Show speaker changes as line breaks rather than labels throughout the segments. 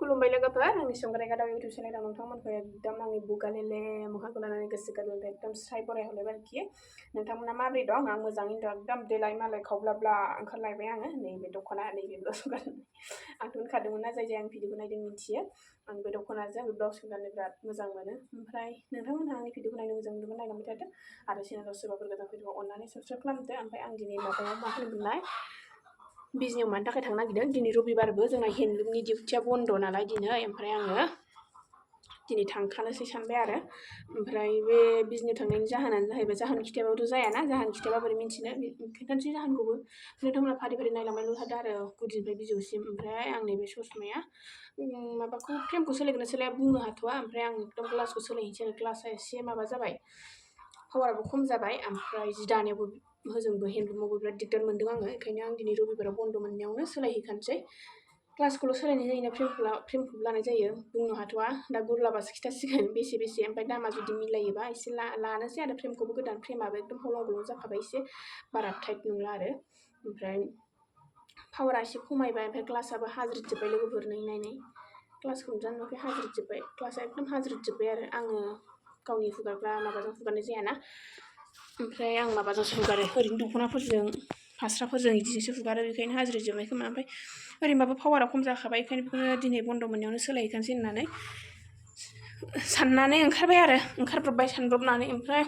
खुलुमबाय लोगोफोर आंनि संग्राय गादाव इउटुब चेनेलाव नोंथांमोनखौ एकदम आंनि बुगालेले मोखांखौ लानानै गोसो गोरबोनिफ्राय एकदम स्राय बरायहरलायबाय आरोखि नोंथांमोना माबोरै दं आं मोजाङैनो दं एकदम देलाय मालाय खावब्लाब्ला ओंखारलायबाय आङो नैबे दख'ना नैबे ब्लाउस गाननानै आंथ' होनखादोंमोन ना जाय जाय आं भिडिअखौ नायदों मिथियो आं बे दख'नाजों बे ब्लाउसखौ गाननो बिराद मोजां मोनो ओमफ्राय नोंथांमोनहा आंनि भिडिअखौ नायनो मोजां मोनोबा नायलांबाय थादो आरो चेनेलाव सोरबाफोर गोदान फैदोंबा अननानै साबस्क्राइब खालामदो ओमफ्राय आं दिनै माबायाव मा होनोमोनलाय बिजनियाव मानि थाखाय थांनो नागिरदों दिनै रबिबारबो जोंना हेन्दलुमनि डिउटिया बन्द' नालाय दिनै ओमफ्राय आङो दिनै थांखानोसै सानबाय आरो ओमफ्राय बे बिजनियाव थांनायनि जाहोनानो जाहैबाय जाहोन खिथायाबाथ' जायाना जाहोन खिथायाबा बोरै मिन्थिनो खिन्थानोसै जाहोनखौबो नोंथांमोना फारि फारि नायलांबायल' थादो आरो गुदिनिफ्राय बिजौसिम ओमफ्राय आंनि बे ससमाया माबाखौ फ्रेमखौ सोलायगोन ना सोलाया बुंनो हाथ'वा ओमफ्राय आं एकदम ग्लासखौ सोलायनोसै आरो ग्लासआ एसे माबा जाबाय पावाराबो खम जाबाय ओमफ्राय जि दानायावबो होजोंबो हेन्दलुमावबो बिराद दिगदार मोन्दों आङो ओंखायनो आं दिनै रबिबाराव बन्द' मोननायावनो सोलायहैखानोसै ग्लासखौल' सोलायनाय जायोना फ्रेमखौबो लानाय जायो बुंनो हाथ'वा दा गुरलाबासो खिथासिगोन बेसे ओमफ्राय दामा जुदि मिलायोबा एसे लानोसै आरो फ्रेमखौबो गोदान फ्रेमाबो एकदम हलं गलं जाखाबाय एसे बारा टाइट नंला आरो ओमफ्राय पावारा एसे खमायबाय ओमफ्राय ग्लासआबो हाज्रिजोब्बाय लोगोफोर नायनाय ग्लासखौ नुवाखै हाज्रिजोब्बाय ग्लासआ एकदम हाज्रिजोब्बाय आरो आङो गावनि हुगारग्रा माबाजों हुगारनाय जायाना ओमफ्राय आं माबाजोंसो हुगारो ओरैनो दख'नाफोरजों फास्राफोरजों बिदिजोंसो हुगारो बेखायनो हाज्रिजोब्बाय खोमा ओमफ्राय ओरैनोबाबो पावारा खम जाखाबाय बेखायनो बेखौनो दिनै बन्द' मोननायावनो सोलायहैखानोसै होननानै साननानै ओंखारबाय आरो ओंखारब्रबबाय सानब्रबनानै ओमफ्राय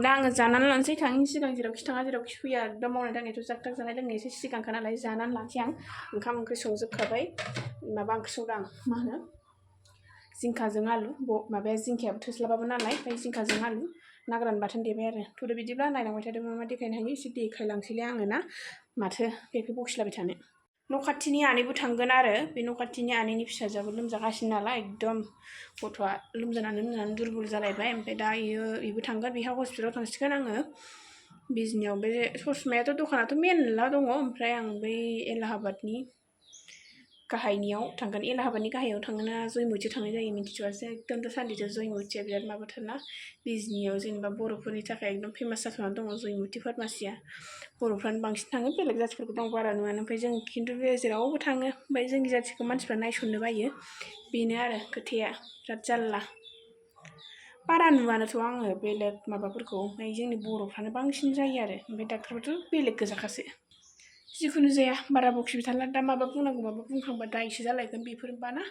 दा आङो जानानै लानोसै थाङिनि सिगां जेरावखि थाङा जेरावखि फैया एकदम मावनाय दांनायाथ' जाग जानाय लोंनाय एसे सिगांखा नालाय जानानै लानोसै आं ओंखाम ओंख्रि संजोबखाबाय माबा ओंख्रि संदों आं मा होनो जिंखाजों आलु माबाया जिंखायाबो थोस्लाबाबो नालाय ओमफ्राय जिंखाजों आलु ना गोरान बाथोन देबाय आरो थ'दो बिदिब्ला नायलांबाय थादों मा देखायनो हायो एसे देखायलांसैलाय आङो ना माथो बेखौ बखिलाबाय थानो न' खाथिनि आनैबो थांगोन आरो बे न' खाथिनि आनैनि फिसाजोआबो लोमजागासिनो नालाय एकदम गथ'आ लोमजानानै दुरबल जालायबाय ओमफ्राय दा बेबो थांगोन बेहा हस्पिटालाव थांसिगोन आङो बिजनियाव बे ससमायाथ' दखानाथ' मेरला दङ ओमफ्राय आं बै एलाहाबादनि गाहायनियाव थांगोन एलाहाबादनि गाहायाव थाङोना जयमतियाव थांनाय जायो मिन्थिथ'वासै एकदम दासान्दिथ' जयमतिया बिराद माबाथारना बिजनियाव जेनेबा बर'फोरनि थाखाय एकदम फेमास जाथारनानै दङ जयमति फार्मासिया बर'फ्रानो बांसिन थाङो बेलेग जाथिफोरखौ दं बारा नुवानो ओमफ्राय जों खिन्थु बे जेरावबो थाङो ओमफ्राय जोंनि जाथिखौ मानसिफ्रा नायसननो बायो बेनो आरो खोथाया बिराद जारला बारा नुवानोथ' आङो बेलेग माबाफोरखौ ओमफ्राय जोंनि बर'फ्रानो बांसिन जायो आरो ओमफ्राय डाक्टारफ्राथ' बेलेग गोजाखासो जिखुनु जाया बारा बखिबाय थाला दा माबा बुंनांगौ माबा बुंखांबा दायसो जालायगोन बेफोरबाना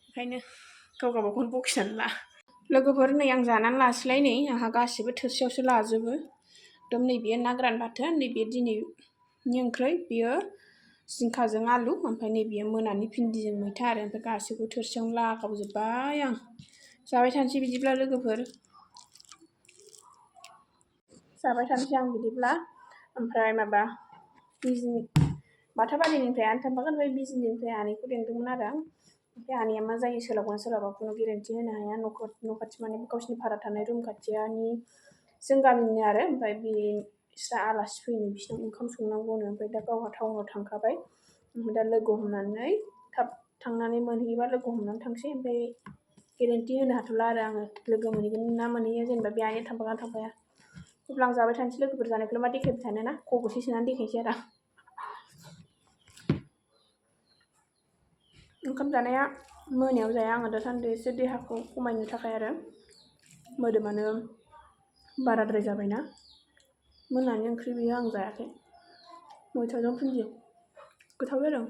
ओंखायनो गावखौनो बखिनानै ला लोगोफोर नै आं जानानै लासैलाय नै आंहा गासिबो थोरसियावसो लाजोबो एकदम नैबे ना गोरान बाथोन नैबे दिनैनि ओंख्रै बेयो जिंखाजों आलु ओमफ्राय नैबे मोनानि भिन्दिजों मैथा आरो ओमफ्राय गासिबो थोरसियावनो लागावजोब्बाय आं जाबाय थानोसै बिदिब्ला लोगोफोर जाबाय थानोसै आं बिदिब्ला ओमफ्राय माबा बिजनि बाथाबारिनिफ्राय आं थांफागोन ओमफ्राय बिजनिनिफ्राय आनैखौ लेंदोंमोन आरो आं ओमफ्राय आनैया मा जायो सोलाबगोन सोलाबा खुनु गेरेन्थि होनो हाया न' खाथि माने गावसिनि भारा थानाय रुम खाथियानि जों गामिनिनो आरो ओमफ्राय बिस्रा आलासि फैनो बिसिनाव ओंखाम संनांगौनो ओमफ्राय दा गावहा टाउनाव थांखाबाय ओमफ्राय दा लोगो हमनानै थाब थांनानै मोनहैयोबा लोगो हमनानै थांसै ओमफ्राय गेरेन्थि होनो हाथ'ला आरो आङो लोगो मोनहैगोन ना मोनहैया जेनेबा बे आनैया थांफागोन ना थांफाया अब्ला आं जाबाय थानोसै लोगोफोर जानायखौल' मा देखायबाय थानो ना खब'से सोनानै देखायनोसै आरो ओंखाम जानाया मोनायाव जाया आङो दासान्दि एसे देहाखौ खमायनो थाखाय आरो मोदोमानो बाराद्राय जाबायना मोनानि ओंख्रि बेयो आं जायाखै मैथाजों भिन्दि गोथाव जादों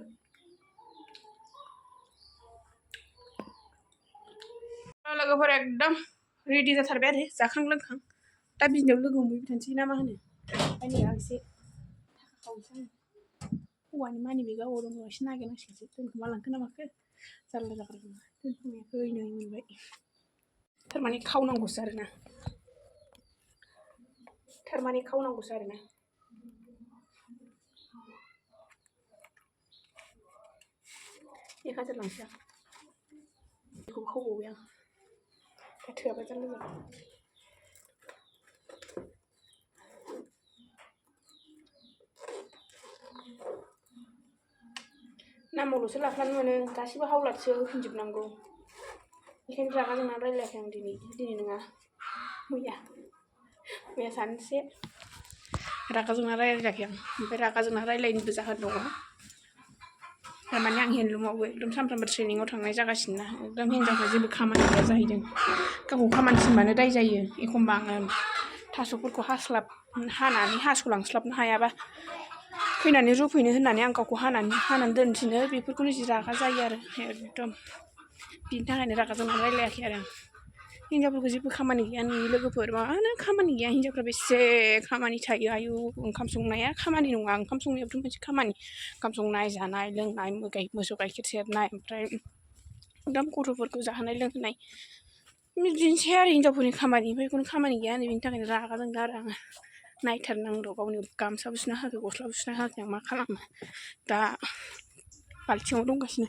लोगोफोर एकदम रेडि जाथारबाय आरो जाखां लोंखां दा बिजनियाव लोगो हमहैबाय थानोसै ना मा होनो ओमफ्राय आं एसे खावनोसै हौवानि मानि बेगा दङ एसे नागिरनांसिगोनसो दोनखोमा लांखो ना माखो जारला जाग्रा दोनखोमायाखै नै मोनबाय थारमाने खावनांगौसो आरोना एक हाजार लांसै आं बेखौ खावबावबाय आं दा थोआबा जारला जाबाय नामावल'सो लाफ्लानो मोनो गासिबो हावलादसो होफिनजोबनांगौ बेखायनो रागा जोंनानै रायलायाखै आं दिनै नङा मैया सानसे रागा जोंना रायलायाखै आं ओमफ्राय रागा जोंना रायलायनोबो जाहोन दङ थारमाने आं हेन्दलुमावबो एकदम सानफ्रामबो ट्रेनिङाव थांनाय जागासिनो ना एकदम हिनजावफ्रा जेबो खामानि गैया जाहैदों गावखौ खामानि थिनबानो दाय जायो एखमबा आङो थास'फोरखौ हानानै हास'लांस्लाबनो हायाबा फैनानै रुफैनो होननानै आं गावखौ हानानै दोनफिनो बेफोरखौनो जि रागा जायो आरो एकदम बिनि थाखायनो रागा जोंनानै रायलायाखै आरो आं हिनजावफोरखौ जेबो खामानि गैया नुयो लोगोफोर मानो खामानि गैया हिनजावफ्रा बेसे खामानि थायो आयु ओंखाम संनाया खामानि नङा ओंखाम संनायाबोथ' मोनसे खामानि ओंखाम संनाय जानाय लोंनाय मोसौ गाइखेर सेरनाय ओमफ्राय एकदम गथ'फोरखौ जाहोनाय लोंहोनाय बिदिनोसै आरो हिनजावफोरनि खामानि ओमफ्राय बेखौनो खामानि गैया नै बिनि थाखायनो रागा जोंदों आरो आङो नायथारनांगौ गावनि गामसाबो सुना होआखै गस्लाबो सुना होआखै आं मा खालामो दा बाल्थिङाव दंगासिनो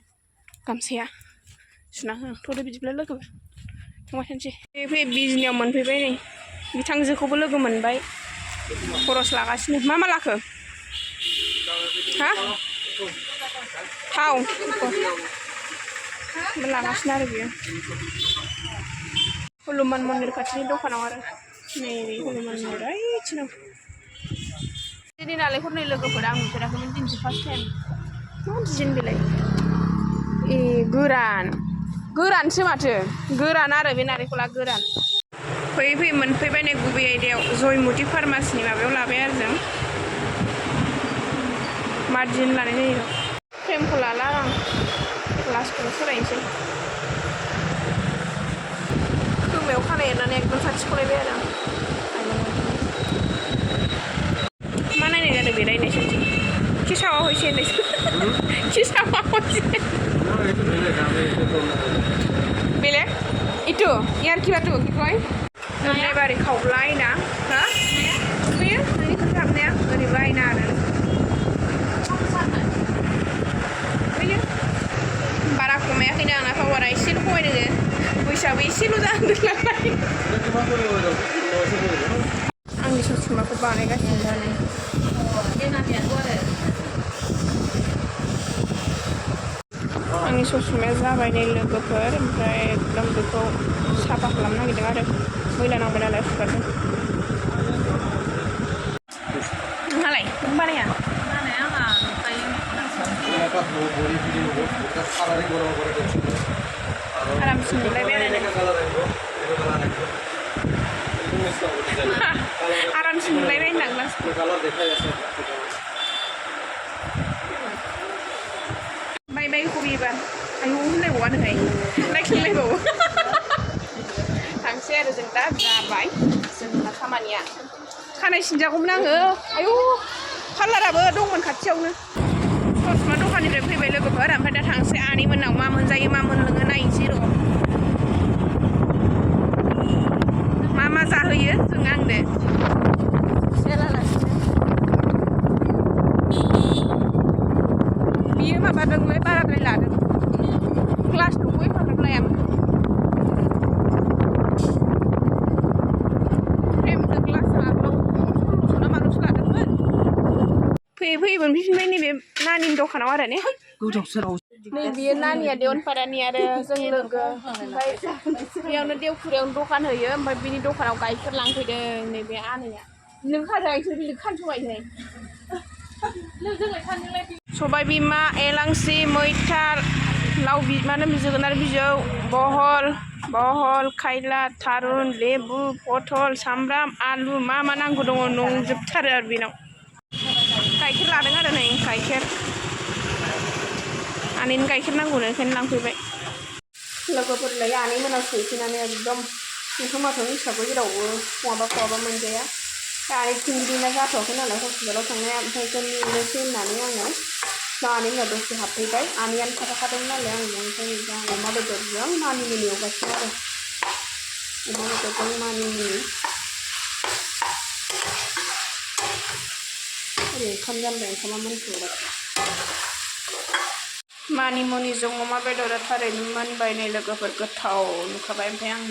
गामसाया सुना हो थ'दो बिदिब्ला लोगोफोर थांबाय थानोसै फै बिजनियाव मोनफैबाय नै बिथांजोखौबो लोगो मोनबाय खरस लागासिनो मा लाखो हा थाव लागासिनो आरो बियो हनुमान मन्दिर खाथिनि दखानाव आरो नै हनुमान मन्दिर ओइथिनाव दिनै नालेंखरनि लोगोफोर आं नुफेराखैमोन दिनैसो फार्स्ट टाइम मा डिजाइन बेलाय ए गोरानसो माथो गोरान आरो बे नारेंखला गोरान फैयै मोनफैबाय नै गुबै आयदायाव जयमति फार्मासिनि माबायाव लाबाय आरो जों मा डिजाइन लानाय जायो फ्रेमखौ लाला आं ग्लासखौनो सोलायनोसै खोमायाव खानाय एरनानै एकदम साथिखलायबाय आरो आं मा नायनाय जादों बे रायनाय सोंथि खिसावा हयसे होननायसो खिसावा हयसे बेलेग itu यार किबा tuh koi नोंलाय बारै खावलायना हा फैयो नोंनि खोथाबनाया ओरैबो आयना आरो फैयो बारा खमायाखैनो आंना पावारा एसेल' खमायदों बैसोआबो एसेल' जादों नालाय आंनि ससमाखौ बानायगासिनो दा नै आंनि ससमाया जाबाय नै लोगोफोर ओमफ्राय एकदम बेखौ साफा खालामनो नागिरदों आरो मैला नांबाय नालाय हुगारदों नोंहालाय नों बानाया आरामसिन मोनलायबाय आरो आरामसिन मोनलायबाय होनदां ग्लासखौ बाय कबिबा आयु होनलायबावानोहाय नायख्लिंलायबावो थांसै आरो जों दा जाबाय जोंना खामानिया खानाय सिनजागौमोन आङो आयु पार्लाराबो दंमोन खाथियावनो ससमा दखाननिफ्राय फैबाय लोगोफोर ओमफ्राय दा थांसै आनै मोननाव मा मोनजायो मा मोनलोङो नायनोसै र' मा जाहोयो जों आंनो बियो माबादोंलै बाराद्राय लादों ग्लासखौबो एफाग्राब लायामोन फ्रेमजों ग्लास लाब्लाव 1600 ना माल'सो लादोंमोन फैयै मोनफैफिनबाय नैबे नानिनि दखानाव आरो ने नै बियो नानिया देवनपारानि आरो जों लोगो ओमफ्राय बेयावनो देवखुरियावनो दखान होयो ओमफ्राय बिनि दखानाव गाइखेर लांफैदों नैबे आनैया लोंखादों इसोर खानसबायहाय सबाय बिमा एलांसि मैथा लाव माने जोगोनार बिजौ बहल खायला थारुन लेबु पटल सामब्राम आलु मा नांगौ दङ नंजोबथारो आरो बेनाव गाइखेर लादों आरो नै गाइखेर आनैनो गाइखेर नांगौनो ओंखायनो लांफैबाय लोगोफोरलाय आनै मोनाव सौफैनानै एकदम ओंखाम माथाव मिथिखागौ जेरावबो खवाबा मोनजाया दा आनै थिंदिना जाथ'वाखै नालाय हस्पिटालाव थांनाया ओमफ्राय नेनोसै होननानै आङो आनै मोना दसे हाबफैबाय आनैयानो थाफाखादोंमोन नालाय आंजों ओमफ्राय दा अमा बेदरजों मानिमुनि एवगासिनो आरो अमा बेदरजों मानिमुनि ओरै ओंखाम जानबाय ओंखामा मोनथ'बाय मानिमुनिजों अमा बेदरा थारैनो मोनबाय नै लोगोफोर गोथाव नुखाबाय ओमफ्राय आं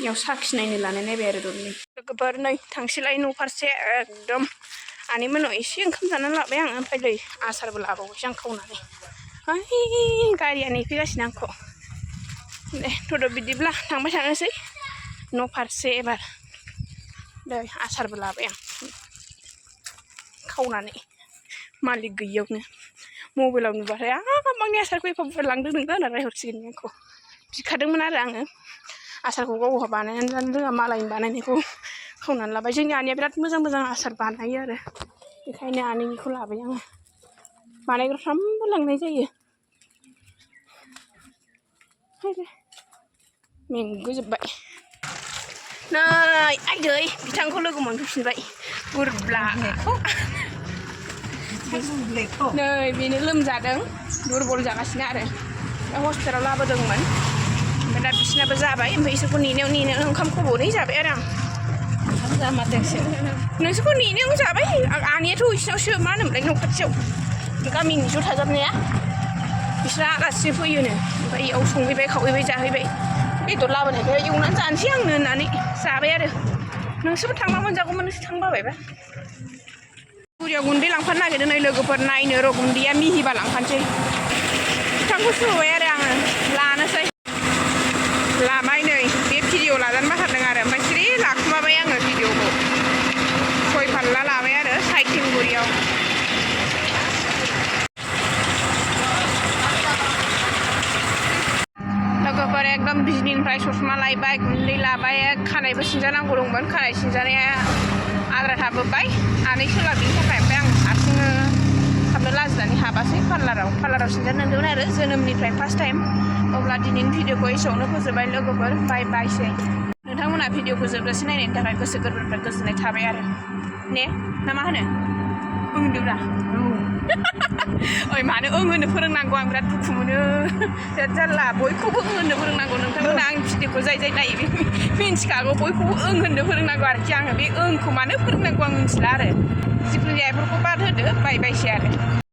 याव साखिनायनो लानाय नायबाय आरो दरनै लोगोफोर नै थांसैलाय न' फारसे एकदम आनै मोनाव एसे ओंखाम जानानै लाबाय आं ओमफ्राय नै आसारबो लाबावबायसो आं खावनानै ओइ गारिया नेफैगासिनो आंखौ दे थ'द' बिदिब्ला थांबाय थानोसै न' फारसे एबार नै आसारबो लाबाय आं खावनानै मालिक गैयियावनो मबाइलाव नुबाथाय आंनि आसारखौ एफा बुरजा लांदों नोंथां होनना रायहरसिगोन आंखौ बिखादोंमोन आरो आङो आसारखौ गावहा बानायनानै जानो रोङा मालायनि बानायनायखौ खावनानै लाबाय जोंनि आनैया बिराद मोजां मोजां आसार बानायो आरो बेखायनो आनैनिखौ लाबाय आङो बानायग्राफ्रामबो लांनाय जायो मेंगोजोब्बाय नै आइदै बिथांखौ लोगो मोनफैफिनबाय गुरब्ला नै बेनो लोमजादों दुरबल जागासिनो आरो हस्पिटालाव लाबोदोंमोन ओमफ्राय दा बिसिनाबो जाबाय ओमफ्राय इसोरखौ नेनायाव ओंखाम खब'नै जाबाय आरो आं नोंसोरखौ नेनायाव जाबाय आनैयाथ' इसिनावसो मा होनोमोनलाय न' खाथियाव गामिनि ज' थाजाबनाया बिस्रा आलासि फैयोनो ओमफ्राय इयाव संहैबाय खावहैबाय जाहैबाय बेदर लाबोनायखाय एवनानै जानोसै आंनो होननानै जाबाय आरो नोंसोरबो थांबा मोनजागौमोन नोंसोर थांबाबायबा गुरियाव गुन्दै लांफानो नागिरदों नै लोगोफोर नायनो र' गुन्दैया मिहिबा लांफानोसै बिथांखौ सुहोबाय आरो आङो लानोसै लाबाय नै बे भिडिअ लाजानो बाथारदों आरो ओमफ्राय सिरि लाखुमाबाय आङो भिडिअखौ 6 फारला लाबाय आरो साइथिंगुरियाव लोगोफोर एकदम बिजनिनिफ्राय ससमा लायबाय गुन्दै लाबाय खानायबो सिनजानांगौ दंमोन खानाय सिनजानाया आद्रा थाबोबाय आनै सोलाबिनि थाखाय ओमफ्राय आं हारसिंनो हाबनो लाजिनानै हाबासै पार्लाराव सिनजानो नंदोंमोन आरो जोनोमनिफ्राय फार्स्ट टाइम अब्ला दिनैनि भिडिअखौ एसेयावनो फोजोबबाय लोगोफोर बाय बायसै नोंथांमोना भिडिअखौ जोबजासे नायनायनि थाखाय गोसो गोरबोनिफ्राय गोजोननाय थाबाय आरो ने ना मा होनो होनदोंब्रा ओइ मानो होनो फोरोंनांगौ आं बिराद दुखु मोनो बिराद जारला बयखौबो होनो फोरोंनांगौ नोंथांमोना आंनि भिडिअखौ जाय नायो बे मिन्थिखागौ बयखौबो होननो फोरोंनांगौ आरोखि आङो बे खौ मानो फोरोंनांगौ आं मिन्थिला आरो जिखुनु जाया बेफोरखौ बाद होदो बाय बायसै आरो